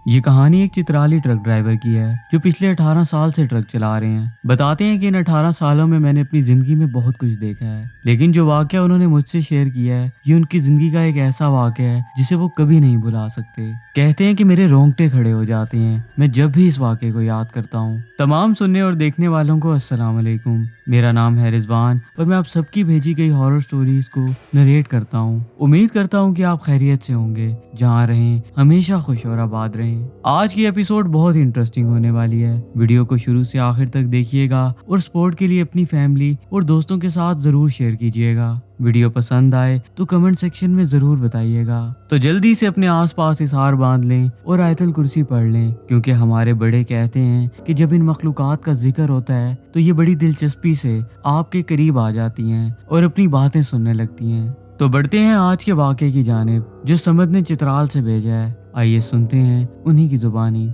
ये कहानी एक चित्राली ट्रक ड्राइवर की है जो पिछले 18 साल से ट्रक चला रहे हैं। बताते हैं कि इन 18 सालों में मैंने अपनी जिंदगी में बहुत कुछ देखा है, लेकिन जो वाकया उन्होंने मुझसे शेयर किया है ये उनकी जिंदगी का एक ऐसा वाकया है जिसे वो कभी नहीं भुला सकते। कहते हैं कि मेरे रोंगटे खड़े हो जाते हैं मैं जब भी इस वाकये को याद करता हूँ। तमाम सुनने और देखने वालों को अस्सलाम वालेकुम। मेरा नाम है रिजवान और मैं आप सबकी भेजी गई हॉरर स्टोरीज को नरेट करता हूँ। उम्मीद करता हूँ कि आप खैरियत से होंगे, जहाँ रहें हमेशा खुश और आबाद रहें। आज की एपिसोड बहुत इंटरेस्टिंग होने वाली है। वीडियो को शुरू से आखिर तक देखिएगा और सपोर्ट के लिए अपनी फैमिली और दोस्तों के साथ जरूर शेयर कीजिएगा। वीडियो पसंद आए तो कमेंट सेक्शन में जरूर बताइएगा। तो जल्दी से अपने आसपास हिसार बांध लें और आयतल कुर्सी पढ़ लें, क्योंकि हमारे बड़े कहते हैं कि जब इन मखलूकात का जिक्र होता है तो ये बड़ी दिलचस्पी से आपके करीब आ जाती हैं और अपनी बातें सुनने लगती हैं। तो बढ़ते हैं आज के वाक़े की जानिब जो समद ने चित्राल से भेजा है। आइए सुनते हैं उन्हीं की जुबानी।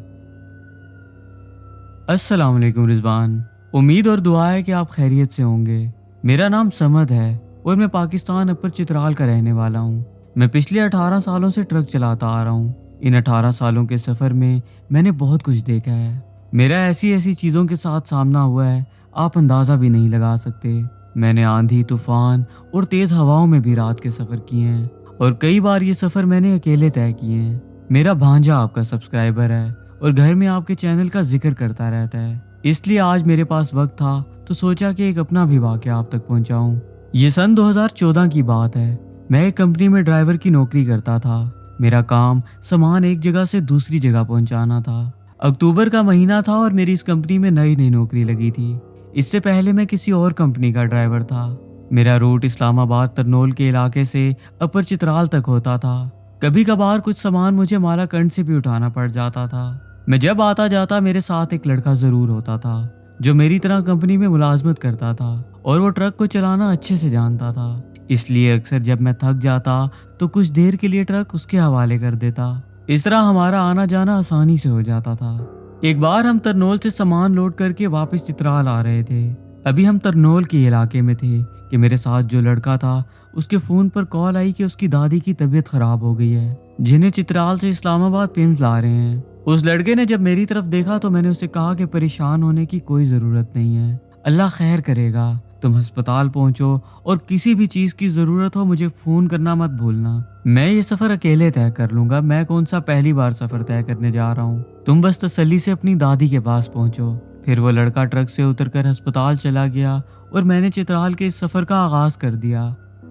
अस्सलाम वालेकुम रिजवान, उम्मीद और दुआ है कि आप खैरियत से होंगे। मेरा नाम समद है और मैं पाकिस्तान अपर चित्राल का रहने वाला हूँ। मैं पिछले 18 सालों से ट्रक चलाता आ रहा हूँ। इन 18 सालों के सफ़र में मैंने बहुत कुछ देखा है। मेरा ऐसी ऐसी चीज़ों के साथ सामना हुआ है आप अंदाज़ा भी नहीं लगा सकते। मैंने आंधी, तूफान और तेज़ हवाओं में भी रात के सफ़र किए हैं और कई बार ये सफ़र मैंने अकेले तय किए हैं। मेरा भांजा आपका सब्सक्राइबर है और घर में आपके चैनल का जिक्र करता रहता है, इसलिए आज मेरे पास वक्त था तो सोचा कि एक अपना भी वाक़या आप तक पहुंचाऊं। ये सन 2014 की बात है। मैं एक कंपनी में ड्राइवर की नौकरी करता था। मेरा काम सामान एक जगह से दूसरी जगह पहुंचाना था। अक्टूबर का महीना था और मेरी इस कंपनी में नई नई नौकरी लगी थी। इससे पहले मैं किसी और कंपनी का ड्राइवर था। मेरा रूट इस्लामाबाद तरनोल के इलाके से अपर चित्राल तक होता था। कभी कभार कुछ सामान मुझे मालाकंड से भी उठाना पड़ जाता था। मैं जब आता जाता मेरे साथ एक लड़का जरूर होता था जो मेरी तरह कंपनी में मुलाजमत करता था और वो ट्रक को चलाना अच्छे से जानता था। इसलिए अक्सर जब मैं थक जाता तो कुछ देर के लिए ट्रक उसके हवाले कर देता। इस तरह हमारा आना जाना आसानी से हो जाता था। एक बार हम तरनोल से सामान लोड करके वापस चित्राल आ रहे थे। अभी हम तरनोल के इलाके में थे कि मेरे साथ जो लड़का था उसके फ़ोन पर कॉल आई कि उसकी दादी की तबीयत ख़राब हो गई है, जिन्हें चित्राल से इस्लामाबाद पिम्स ला रहे हैं। उस लड़के ने जब मेरी तरफ देखा तो मैंने उसे कहा कि परेशान होने की कोई ज़रूरत नहीं है, अल्लाह खैर करेगा। तुम अस्पताल पहुंचो और किसी भी चीज़ की ज़रूरत हो मुझे फ़ोन करना मत भूलना। मैं ये सफ़र अकेले तय कर लूँगा, मैं कौन सा पहली बार सफ़र तय करने जा रहा हूँ। तुम बस तसल्ली से अपनी दादी के पास पहुँचो। फिर वो लड़का ट्रक से उतरकर अस्पताल चला गया और मैंने चित्राल के इस सफ़र का आगाज़ कर दिया।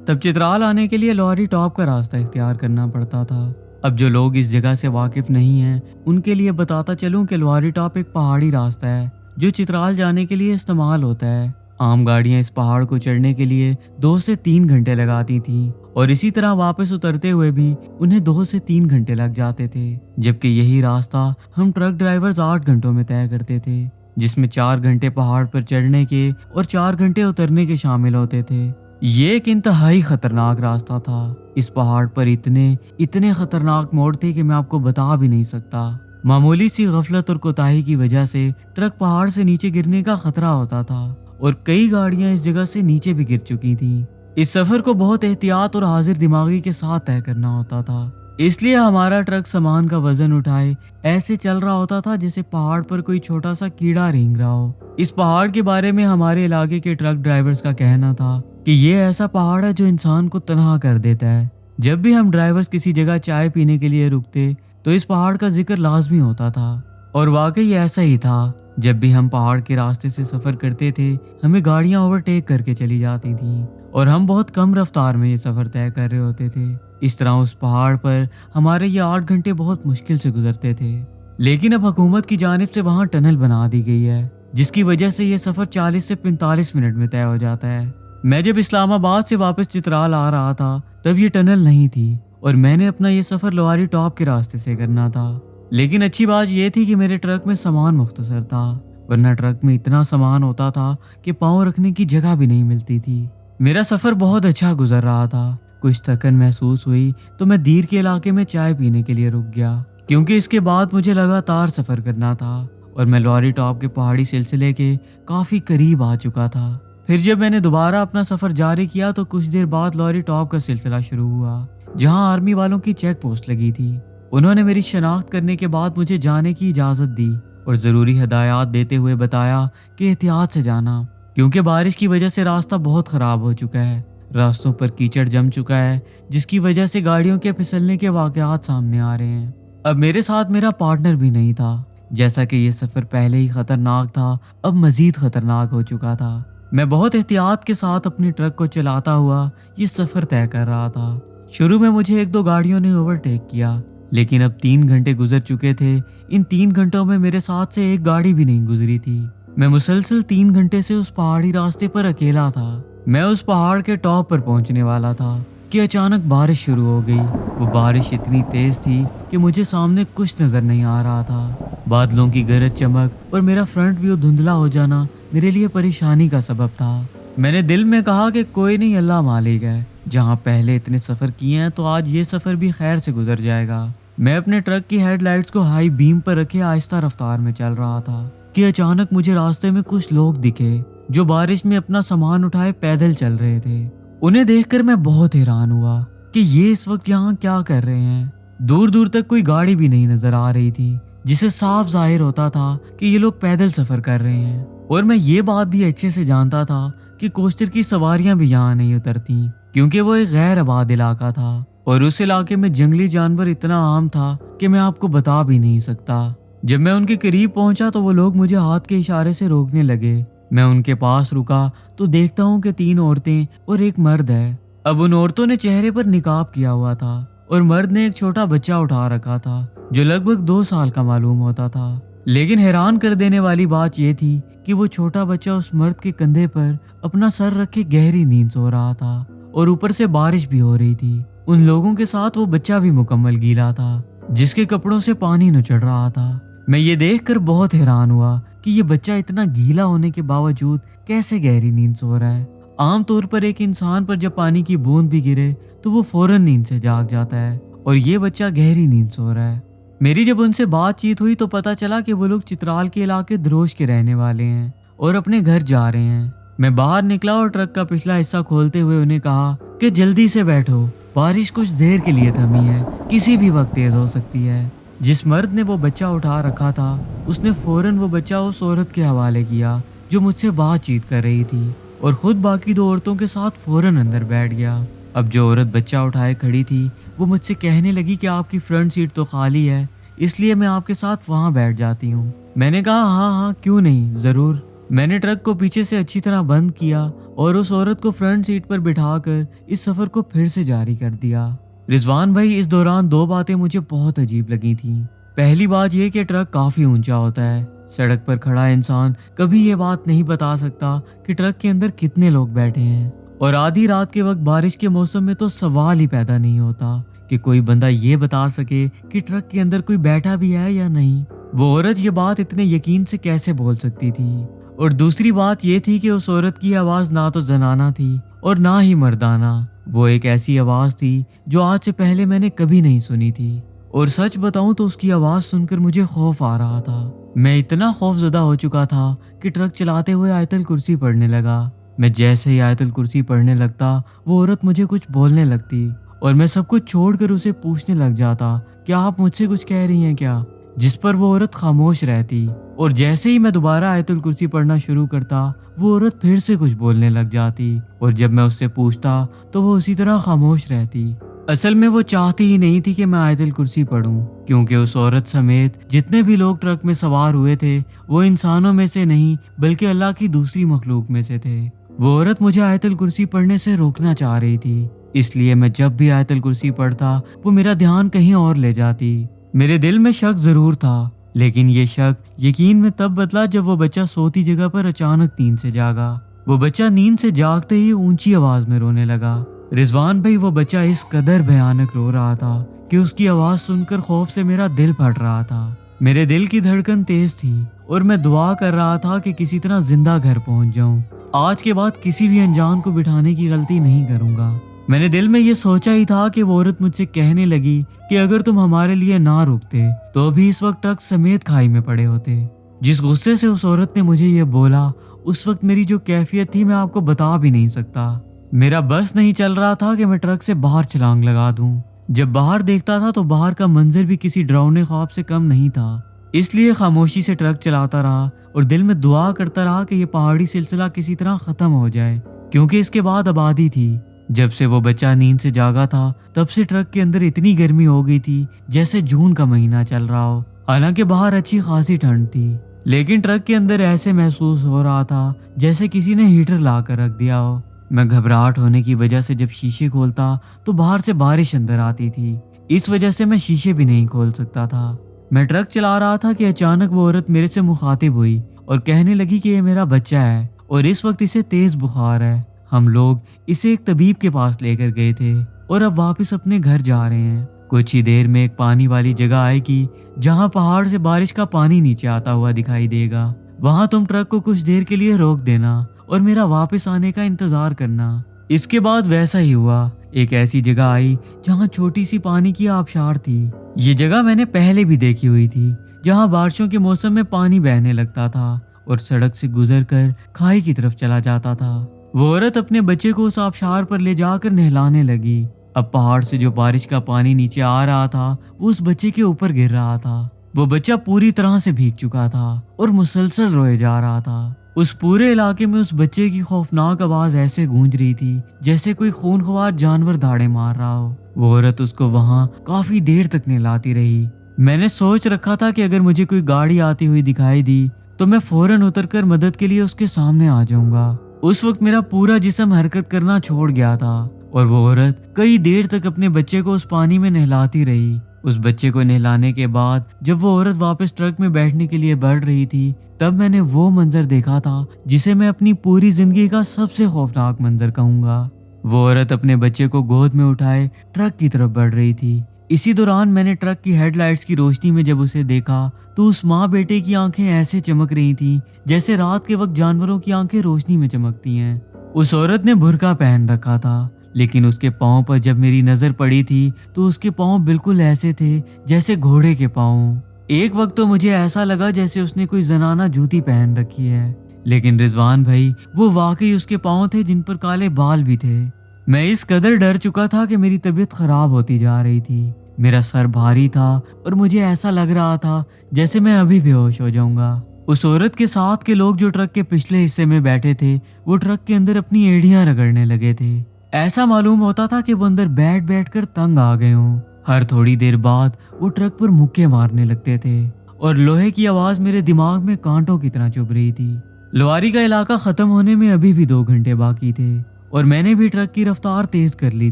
तब चित्राल आने के लिए लॉरी टॉप का रास्ता इख्तियार करना पड़ता था। अब जो लोग इस जगह से वाकिफ नहीं हैं उनके लिए बताता चलूं कि लॉरी टॉप एक पहाड़ी रास्ता है जो चित्राल जाने के लिए इस्तेमाल होता है। आम गाड़ियां इस पहाड़ को चढ़ने के लिए 2 से 3 घंटे लगाती थीं और इसी तरह वापस उतरते हुए भी उन्हें 2 से 3 घंटे लग जाते थे, जबकि यही रास्ता हम ट्रक ड्राइवर्स 8 घंटों में तय करते थे, जिसमें 4 घंटे पहाड़ पर चढ़ने के और 4 घंटे उतरने के शामिल होते थे। ये एक इंतहाई खतरनाक रास्ता था। इस पहाड़ पर इतने खतरनाक मोड़ थे कि मैं आपको बता भी नहीं सकता। मामूली सी गफलत और कोताही की वजह से ट्रक पहाड़ से नीचे गिरने का खतरा होता था और कई गाड़ियां इस जगह से नीचे भी गिर चुकी थीं। इस सफर को बहुत एहतियात और हाजिर दिमागी के साथ तय करना होता था, इसलिए हमारा ट्रक सामान का वजन उठाए ऐसे चल रहा होता था जैसे पहाड़ पर कोई छोटा सा कीड़ा रेंग रहा हो। इस पहाड़ के बारे में हमारे इलाके के ट्रक ड्राइवर्स का कहना था कि ये ऐसा पहाड़ है जो इंसान को तन्हा कर देता है। जब भी हम ड्राइवर्स किसी जगह चाय पीने के लिए रुकते तो इस पहाड़ का जिक्र लाजमी होता था और वाकई ऐसा ही था। जब भी हम पहाड़ के रास्ते से सफ़र करते थे हमें गाड़ियां ओवरटेक करके चली जाती थीं और हम बहुत कम रफ्तार में ये सफ़र तय कर रहे होते थे। इस तरह उस पहाड़ पर हमारे ये 8 घंटे बहुत मुश्किल से गुजरते थे। लेकिन अब हुकूमत की जानिब से वहाँ टनल बना दी गई है, जिसकी वजह से ये सफ़र 40 से 45 मिनट में तय हो जाता है। मैं जब इस्लामाबाद से वापस चित्राल आ रहा था तब ये टनल नहीं थी और मैंने अपना ये सफ़र लवारी टॉप के रास्ते से करना था। लेकिन अच्छी बात यह थी कि मेरे ट्रक में सामान मुख्तसर था, वरना ट्रक में इतना सामान होता था कि पाँव रखने की जगह भी नहीं मिलती थी। मेरा सफ़र बहुत अच्छा गुजर रहा था। कुछ थकन महसूस हुई तो मैं दीर के इलाके में चाय पीने के लिए रुक गया, क्योंकि इसके बाद मुझे लगातार सफ़र करना था और मैं लॉरी टॉप के पहाड़ी सिलसिले के काफ़ी करीब आ चुका था। फिर जब मैंने दोबारा अपना सफ़र जारी किया तो कुछ देर बाद लॉरी टॉप का सिलसिला शुरू हुआ, जहां आर्मी वालों की चेक पोस्ट लगी थी। उन्होंने मेरी शनाख्त करने के बाद मुझे जाने की इजाज़त दी और ज़रूरी हदायत देते हुए बताया कि एहतियात से जाना, क्योंकि बारिश की वजह से रास्ता बहुत ख़राब हो चुका है। रास्तों पर कीचड़ जम चुका है, जिसकी वजह से गाड़ियों के फिसलने के वाक़यात सामने आ रहे हैं। अब मेरे साथ मेरा पार्टनर भी नहीं था। जैसा कि ये सफ़र पहले ही ख़तरनाक था, अब मज़ीद ख़तरनाक हो चुका था। मैं बहुत एहतियात के साथ अपनी ट्रक को चलाता हुआ ये सफ़र तय कर रहा था। शुरू में मुझे 1-2 गाड़ियों ने ओवरटेक किया, लेकिन अब 3 घंटे गुजर चुके थे। इन 3 घंटों में मेरे साथ से एक गाड़ी भी नहीं गुजरी थी। मैं मुसलसल 3 घंटे से उस पहाड़ी रास्ते पर अकेला था। मैं उस पहाड़ के टॉप पर पहुंचने वाला था कि अचानक बारिश शुरू हो गई। वो बारिश इतनी तेज थी कि मुझे सामने कुछ नजर नहीं आ रहा था। बादलों की गरज चमक और मेरा फ्रंट व्यू धुंधला हो जाना मेरे लिए परेशानी का सबब था। मैंने दिल में कहा कि कोई नहीं, अल्लाह मालिक है। जहाँ पहले इतने सफ़र किए हैं तो आज ये सफ़र भी खैर से गुजर जाएगा। मैं अपने ट्रक की हेडलाइट्स को हाई बीम पर रखे आहिस्ता रफ्तार में चल रहा था कि अचानक मुझे रास्ते में कुछ लोग दिखे जो बारिश में अपना सामान उठाए पैदल चल रहे थे। उन्हें देखकर मैं बहुत हैरान हुआ कि ये इस वक्त यहाँ क्या कर रहे हैं। दूर दूर तक कोई गाड़ी भी नहीं नजर आ रही थी, जिसे साफ जाहिर होता था कि ये लोग पैदल सफर कर रहे हैं। और मैं ये बात भी अच्छे से जानता था कि कोस्टर की सवारियां भी यहाँ नहीं उतरती, क्योंकि वो एक गैर आबाद इलाका था और उस इलाके में जंगली जानवर इतना आम था कि मैं आपको बता भी नहीं सकता। जब मैं उनके करीब पहुंचा तो वो लोग मुझे हाथ के इशारे से रोकने लगे। मैं उनके पास रुका तो देखता हूँ कि 3 औरतें और एक मर्द है। अब उन औरतों ने चेहरे पर निकाब किया हुआ था और मर्द ने एक छोटा बच्चा उठा रखा था जो लगभग 2 साल का मालूम होता था। लेकिन हैरान कर देने वाली बात यह थी कि वो छोटा बच्चा उस मर्द के कंधे पर अपना सर रखे गहरी नींद सो रहा था और ऊपर से बारिश भी हो रही थी। उन लोगों के साथ वो बच्चा भी मुकम्मल गीला था, जिसके कपड़ों से पानी निचड़ रहा था। मैं ये देखकर बहुत हैरान हुआ कि ये बच्चा इतना गीला होने के बावजूद कैसे गहरी नींद सो रहा है। आमतौर पर एक इंसान पर जब पानी की बूंद भी गिरे तो वो फौरन नींद से जाग जाता है, और ये बच्चा गहरी नींद सो रहा है। मेरी जब उनसे बातचीत हुई तो पता चला कि वो लोग चित्राल के इलाके द्रोश के रहने वाले हैं और अपने घर जा रहे हैं। मैं बाहर निकला और ट्रक का पिछला हिस्सा खोलते हुए उन्हें कहा कि जल्दी से बैठो, बारिश कुछ देर के लिए थमी है, किसी भी वक्त तेज हो सकती है। जिस मर्द ने वो बच्चा उठा रखा था उसने फौरन वो बच्चा उस औरत के हवाले किया जो मुझसे बातचीत कर रही थी, और खुद बाकी 2 औरतों के साथ फौरन अंदर बैठ गया। अब जो औरत बच्चा उठाए खड़ी थी वो मुझसे कहने लगी कि आपकी फ्रंट सीट तो खाली है, इसलिए मैं आपके साथ वहाँ बैठ जाती हूँ। मैंने कहा हाँ हाँ क्यों नहीं, ज़रूर। मैंने ट्रक को पीछे से अच्छी तरह बंद किया और उस औरत को फ्रंट सीट पर बिठाकर इस सफ़र को फिर से जारी कर दिया। रिजवान भाई, इस दौरान 2 बातें मुझे बहुत अजीब लगी थीं। पहली बात यह कि ट्रक काफ़ी ऊंचा होता है। सड़क पर खड़ा इंसान कभी ये बात नहीं बता सकता कि ट्रक के अंदर कितने लोग बैठे हैं, और आधी रात के वक्त बारिश के मौसम में तो सवाल ही पैदा नहीं होता कि कोई बंदा ये बता सके कि ट्रक के अंदर कोई बैठा भी है या नहीं। वो औरत ये बात इतने यकीन से कैसे बोल सकती थी। और दूसरी बात ये थी कि उस औरत की आवाज़ ना तो जनाना थी और ना ही मर्दाना। वो एक ऐसी आवाज़ थी जो आज से पहले मैंने कभी नहीं सुनी थी, और सच बताऊं तो उसकी आवाज़ सुनकर मुझे खौफ आ रहा था। मैं इतना खौफजदा हो चुका था कि ट्रक चलाते हुए आयतल कुर्सी पढ़ने लगा। मैं जैसे ही आयतल कुर्सी पढ़ने लगता वो औरत मुझे कुछ बोलने लगती और मैं सब कुछ छोड़कर उसे पूछने लग जाता कि आप मुझसे कुछ कह रही हैं क्या, जिस पर वो औरत खामोश रहती। और जैसे ही मैं दोबारा आयतुल कुर्सी पढ़ना शुरू करता वो औरत फिर से कुछ बोलने लग जाती, और जब मैं उससे पूछता तो वो उसी तरह खामोश रहती। असल में वो चाहती ही नहीं थी कि मैं आयतुल कुर्सी पढ़ूं, क्योंकि उस औरत समेत जितने भी लोग ट्रक में सवार हुए थे वो इंसानों में से नहीं बल्कि अल्लाह की दूसरी मखलूक में से थे। वो औरत मुझे आयतुल कुर्सी पढ़ने से रोकना चाह रही थी, इसलिए मैं जब भी आयतुल कुर्सी पढ़ता वो मेरा ध्यान कहीं और ले जाती। मेरे दिल में शक जरूर था, लेकिन ये शक यकीन में तब बदला जब वो बच्चा सोती जगह पर अचानक नींद से जागा। वो बच्चा नींद से जागते ही ऊंची आवाज में रोने लगा। रिजवान भाई, वो बच्चा इस कदर भयानक रो रहा था कि उसकी आवाज सुनकर खौफ से मेरा दिल फट रहा था। मेरे दिल की धड़कन तेज थी और मैं दुआ कर रहा था कि किसी तरह जिंदा घर पहुंच जाऊं। आज के बाद किसी भी अनजान को बिठाने की गलती नहीं करूंगा। मैंने दिल में ये सोचा ही था कि वो औरत मुझसे कहने लगी कि अगर तुम हमारे लिए ना रुकते तो अभी इस वक्त ट्रक समेत खाई में पड़े होते। जिस गुस्से से उस औरत ने मुझे ये बोला, उस वक्त मेरी जो कैफियत थी मैं आपको बता भी नहीं सकता। मेरा बस नहीं चल रहा था कि मैं ट्रक से बाहर छलांग लगा दूं, जब बाहर देखता था तो बाहर का मंजर भी किसी डरावने ख्वाब से कम नहीं था। इसलिए खामोशी से ट्रक चलाता रहा और दिल में दुआ करता रहा कि ये पहाड़ी सिलसिला किसी तरह खत्म हो जाए, क्योंकि इसके बाद आबादी थी। जब से वो बच्चा नींद से जागा था तब से ट्रक के अंदर इतनी गर्मी हो गई थी जैसे जून का महीना चल रहा हो। हालांकि बाहर अच्छी खासी ठंड थी, लेकिन ट्रक के अंदर ऐसे महसूस हो रहा था जैसे किसी ने हीटर ला कर रख दिया हो। मैं घबराहट होने की वजह से जब शीशे खोलता तो बाहर से बारिश अंदर आती थी। इस वजह से मैं शीशे भी नहीं खोल सकता था। मैं ट्रक चला रहा था कि अचानक वो औरत मेरे से मुखातिब हुई और कहने लगी कि ये मेरा बच्चा है और इस वक्त इसे तेज बुखार है। हम लोग इसे एक तबीब के पास लेकर गए थे और अब वापस अपने घर जा रहे हैं। कुछ ही देर में एक पानी वाली जगह आएगी जहाँ पहाड़ से बारिश का पानी नीचे आता हुआ दिखाई देगा। वहाँ तुम ट्रक को कुछ देर के लिए रोक देना और मेरा वापस आने का इंतजार करना। इसके बाद वैसा ही हुआ। एक ऐसी जगह आई जहाँ छोटी सी पानी की आबशार थी। ये जगह मैंने पहले भी देखी हुई थी, जहाँ बारिशों के मौसम में पानी बहने लगता था और सड़क से गुजर कर खाई की तरफ चला जाता था। वो औरत अपने बच्चे को उस आबशार पर ले जाकर नहलाने लगी। अब पहाड़ से जो बारिश का पानी नीचे आ रहा था वो उस बच्चे के ऊपर गिर रहा था। वो बच्चा पूरी तरह से भीग चुका था और मुसलसल रोए जा रहा था। उस पूरे इलाके में उस बच्चे की खौफनाक आवाज ऐसे गूंज रही थी जैसे कोई खूनख्वार जानवर दाड़े मार रहा हो। वो औरत उसको वहां काफी देर तक नहलाती रही। मैंने सोच रखा था कि अगर मुझे कोई गाड़ी आती हुई दिखाई दी तो मैं फौरन उतरकर मदद के लिए उसके सामने आ जाऊंगा। उस वक्त मेरा पूरा जिस्म हरकत करना छोड़ गया था और वो औरत कई देर तक अपने बच्चे को उस पानी में नहलाती रही। उस बच्चे को नहलाने के बाद जब वो औरत वापस ट्रक में बैठने के लिए बढ़ रही थी तब मैंने वो मंजर देखा था जिसे मैं अपनी पूरी जिंदगी का सबसे खौफनाक मंजर कहूंगा। वो औरत अपने बच्चे को गोद में उठाए ट्रक की तरफ बढ़ रही थी। इसी दौरान मैंने ट्रक की हेडलाइट्स की रोशनी में जब उसे देखा तो उस माँ बेटे की आंखें ऐसे चमक रही थी जैसे रात के वक्त जानवरों की आंखें रोशनी में चमकती हैं। उस औरत ने बुर्का पहन रखा था, लेकिन उसके पाँव पर जब मेरी नजर पड़ी थी तो उसके पाँव बिल्कुल ऐसे थे जैसे घोड़े के पाँव। एक वक्त तो मुझे ऐसा लगा जैसे उसने कोई जनाना जूती पहन रखी है, लेकिन रिजवान भाई वो वाकई उसके पाँव थे जिन पर काले बाल भी थे। मैं इस कदर डर चुका था कि मेरी तबीयत खराब होती जा रही थी। मेरा सर भारी था और मुझे ऐसा लग रहा था जैसे मैं अभी बेहोश हो जाऊंगा। उस औरत के साथ के लोग जो ट्रक के पिछले हिस्से में बैठे थे वो ट्रक के अंदर अपनी एड़ियां रगड़ने लगे थे। ऐसा मालूम होता था कि वो अंदर बैठ बैठ कर तंग आ गए हों। हर थोड़ी देर बाद वो ट्रक पर मुक्के मारने लगते थे और लोहे की आवाज मेरे दिमाग में कांटों की तरह चुभ रही थी। लोहारी का इलाका खत्म होने में अभी भी 2 घंटे बाकी थे और मैंने भी ट्रक की रफ्तार तेज कर ली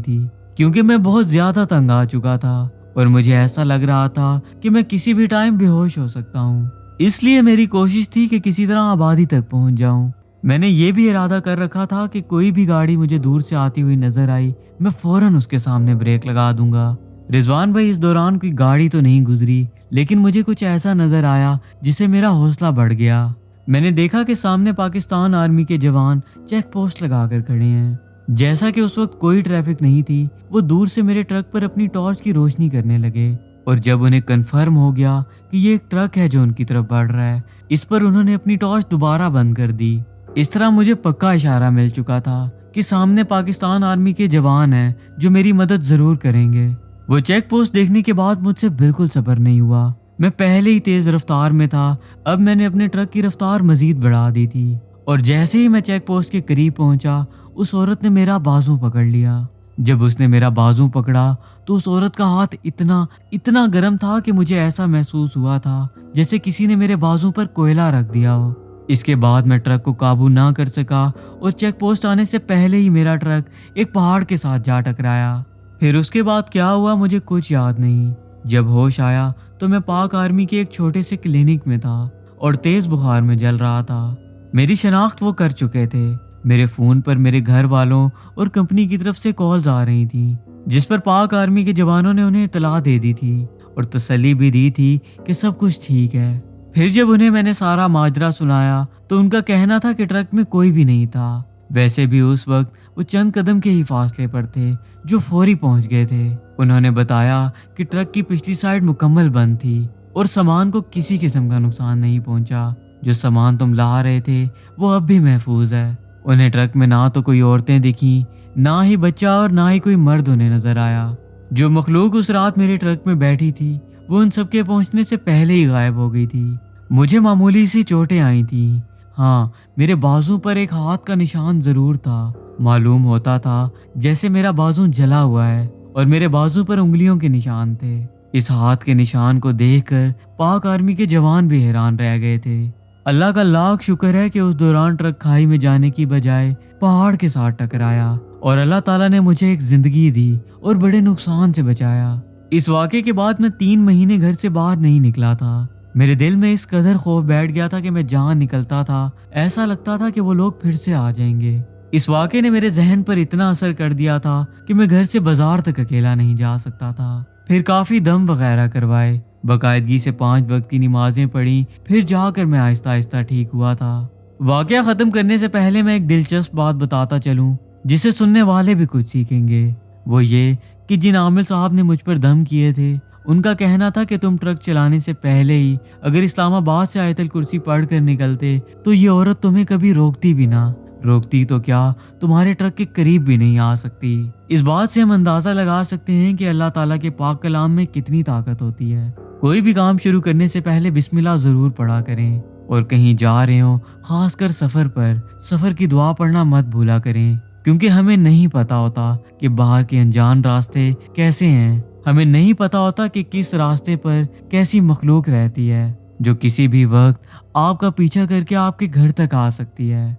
थी क्योंकि मैं बहुत ज्यादा तंग आ चुका था और मुझे ऐसा लग रहा था कि मैं किसी भी टाइम बेहोश हो सकता हूँ। इसलिए मेरी कोशिश थी कि किसी तरह आबादी तक पहुंच जाऊं। मैंने ये भी इरादा कर रखा था कि कोई भी गाड़ी मुझे दूर से आती हुई नजर आई मैं फौरन उसके सामने ब्रेक लगा दूंगा। रिजवान भाई, इस दौरान कोई गाड़ी तो नहीं गुजरी, लेकिन मुझे कुछ ऐसा नजर आया जिससे मेरा हौसला बढ़ गया। मैंने देखा कि सामने पाकिस्तान आर्मी के जवान चेक पोस्ट लगाकर खड़े हैं। जैसा कि उस वक्त कोई ट्रैफिक नहीं थी, वो दूर से मेरे ट्रक पर अपनी टॉर्च की रोशनी करने लगे और जब उन्हें कंफर्म हो गया कि ये एक ट्रक है जो उनकी तरफ बढ़ रहा है, इस पर उन्होंने अपनी टॉर्च दोबारा बंद कर दी। इस तरह मुझे पक्का इशारा मिल चुका था कि सामने पाकिस्तान आर्मी के जवान हैं जो मेरी मदद जरूर करेंगे। वो चेक पोस्ट देखने के बाद मुझसे बिल्कुल सब्र नहीं हुआ। मैं पहले ही तेज रफ्तार में था, अब मैंने अपने ट्रक की रफ्तार मजीद बढ़ा दी थी और जैसे ही मैं चेक पोस्ट के करीब पहुंचा उस औरत ने मेरा बाजू पकड़ लिया। जब उसने मेरा बाजू पकड़ा तो उस औरत का हाथ इतना गर्म था कि मुझे ऐसा महसूस हुआ था जैसे किसी ने मेरे बाजू पर कोयला रख दिया हो। इसके बाद मैं ट्रक को काबू ना कर सका और चेक पोस्ट आने से पहले ही मेरा ट्रक एक पहाड़ के साथ जा टकराया। फिर उसके बाद क्या हुआ मुझे कुछ याद नहीं। जब होश आया तो मैं पाक आर्मी के एक छोटे से क्लिनिक में था और तेज बुखार में जल रहा था। मेरी शनाख्त वो कर चुके थे। मेरे फोन पर मेरे घर वालों और कंपनी की तरफ से कॉल्स आ रही थी जिस पर पाक आर्मी के जवानों ने उन्हें इतला दे दी थी और तसल्ली भी दी थी कि सब कुछ ठीक है। फिर जब उन्हें मैंने सारा माजरा सुनाया तो उनका कहना था कि ट्रक में कोई भी नहीं था। वैसे भी उस वक्त वो चंद कदम के ही फासले पर थे जो फौरी पहुंच गए थे। उन्होंने बताया कि ट्रक की पिछली साइड मुकम्मल बंद थी और सामान को किसी किस्म का नुकसान नहीं पहुंचा। जो सामान तुम ला रहे थे वो अब भी महफूज है। उन्हें ट्रक में ना तो कोई औरतें दिखी, ना ही बच्चा और ना ही कोई मर्द उन्हें नजर आया। जो मखलूक उस रात मेरे ट्रक में बैठी थी वो उन सब के पहुंचने से पहले ही गायब हो गई थी। मुझे मामूली सी चोटें आई थी। हाँ, मेरे बाजू पर एक हाथ का निशान जरूर था। मालूम होता था जैसे मेरा बाजू जला हुआ है और मेरे बाजू पर उंगलियों के निशान थे। इस हाथ के निशान को देखकर पाक आर्मी के जवान भी हैरान रह गए थे। अल्लाह का लाख शुक्र है कि उस दौरान ट्रक खाई में जाने की बजाय पहाड़ के साथ टकराया और अल्लाह ताला ने मुझे एक जिंदगी दी और बड़े नुकसान से बचाया। इस वाक़े के बाद मैं 3 महीने घर से बाहर नहीं निकला था। मेरे दिल में इस कदर खौफ बैठ गया था कि मैं जहाँ निकलता था ऐसा लगता था कि वो लोग फिर से आ जाएंगे। इस वाक़े ने मेरे जहन पर इतना असर कर दिया था कि मैं घर से बाजार तक अकेला नहीं जा सकता था। फिर काफ़ी दम वगैरह करवाए, बाकायदगी से 5 वक्त की नमाजें पढ़ी, फिर जाकर मैं आहिस्ता आहिस्ता ठीक हुआ था। वाक़या ख़त्म करने से पहले मैं एक दिलचस्प बात बताता चलूँ जिसे सुनने वाले भी कुछ सीखेंगे। वो ये कि जिन आमिल साहब ने मुझ पर दम किए थे उनका कहना था कि तुम ट्रक चलाने से पहले ही अगर इस्लामाबाद से आयतल कुर्सी पढ़कर निकलते तो ये औरत तुम्हें कभी रोकती भी ना। रोकती तो क्या, तुम्हारे ट्रक के करीब भी नहीं आ सकती। इस बात से हम अंदाजा लगा सकते हैं कि अल्लाह ताला के पाक कलाम में कितनी ताकत होती है। कोई भी काम शुरू करने से पहले बिस्मिल्लाह जरूर पढ़ा करें और कहीं जा रहे हो, खासकर सफर की दुआ पढ़ना मत भूला करें, क्योंकि हमें नहीं पता होता कि बाहर के अनजान रास्ते कैसे हैं। हमें नहीं पता होता कि किस रास्ते पर कैसी मखलूक रहती है जो किसी भी वक्त आपका पीछा करके आपके घर तक आ सकती है।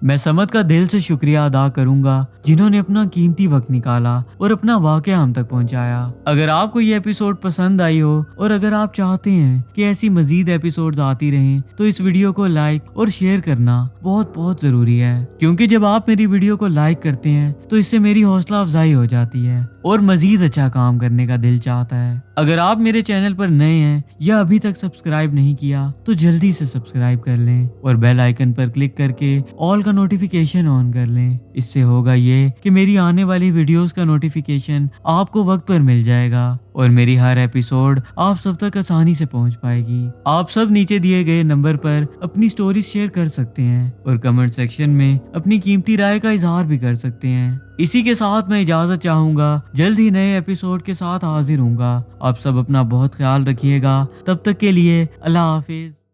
मैं समद का दिल से शुक्रिया अदा करूंगा जिन्होंने अपना कीमती वक्त निकाला और अपना वाकया हम तक पहुंचाया। अगर आपको ये एपिसोड पसंद आई हो और अगर आप चाहते हैं कि ऐसी मजीद एपिसोड्स आती रहें तो इस वीडियो को लाइक और शेयर करना बहुत बहुत जरूरी है, क्योंकि जब आप मेरी वीडियो को लाइक करते हैं तो इससे मेरी हौसला अफजाई हो जाती है और मजीद अच्छा काम करने का दिल चाहता है। अगर आप मेरे चैनल पर नए हैं या अभी तक सब्सक्राइब नहीं किया तो जल्दी से सब्सक्राइब कर लें और बेल आइकन पर क्लिक करके ऑल का नोटिफिकेशन ऑन कर लें। इससे होगा ये कि मेरी आने वाली वीडियोस का नोटिफिकेशन आपको वक्त पर मिल जाएगा और मेरी हर एपिसोड आप सब तक आसानी से पहुंच पाएगी। आप सब नीचे दिए गए नंबर पर अपनी स्टोरीज शेयर कर सकते हैं और कमेंट सेक्शन में अपनी कीमती राय का इजहार भी कर सकते हैं। इसी के साथ मैं इजाजत चाहूंगा, जल्द ही नए एपिसोड के साथ हाजिर हूँगा। आप सब अपना बहुत ख्याल रखिएगा। तब तक के लिए अल्लाह हाफिज।